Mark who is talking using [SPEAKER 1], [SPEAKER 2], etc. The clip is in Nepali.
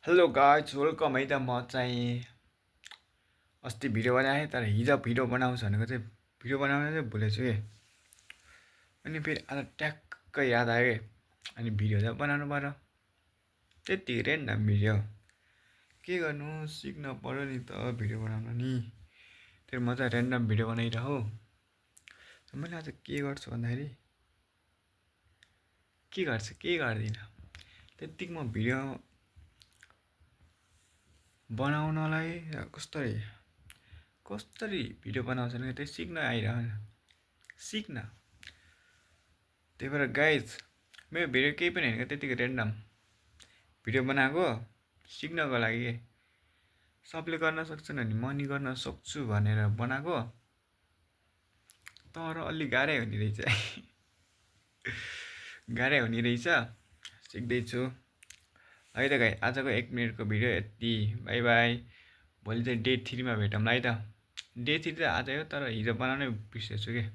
[SPEAKER 1] हेलो गाइज वेलकम है त म चाहिँ अस्ति भिडियो बनाएँ तर हिजो भिडियो बनाउँछु भनेको चाहिँ भिडियो बनाउन चाहिँ भुलेछु के। अनि फेरि आज ट्याक्कै याद आयो के। अनि भिडियो चाहिँ बनाउनु पर्यो। त्यति रेन्डम भिडियो के गर्नु, सिक्न पर्यो नि त भिडियो बनाउन नि। त्यही म चाहिँ रेन्डम भिडियो बनाइरहँ। मैले आज के गर्छु भन्दाखेरि के गर्दिनँ। त्यतिकै म भिडियो बनाउनलाई कसरी भिडियो बनाउँछ भने त्यही सिक्न आइरहन सिक्न। त्यही भएर गाइज मेरो भिडियो केही पनि होइन, त्यतिकै रेन्डम भिडियो बनाएको सिक्नको लागि के। सबले गर्न सक्छन् भने म नि गर्न सक्छु भनेर बनाएको, तर अलि गाह्रै हुने रहेछ गाह्रै हुने रहेछ। सिक्दैछु है त गाई। आजको 1 मिनटको भिडियो यति। By by. भोलि चाहिँ डे 3 मा भेटौँला है त। डे 3 चाहिँ आज हो तर हिजो बनाउनै बिर्सेछु के।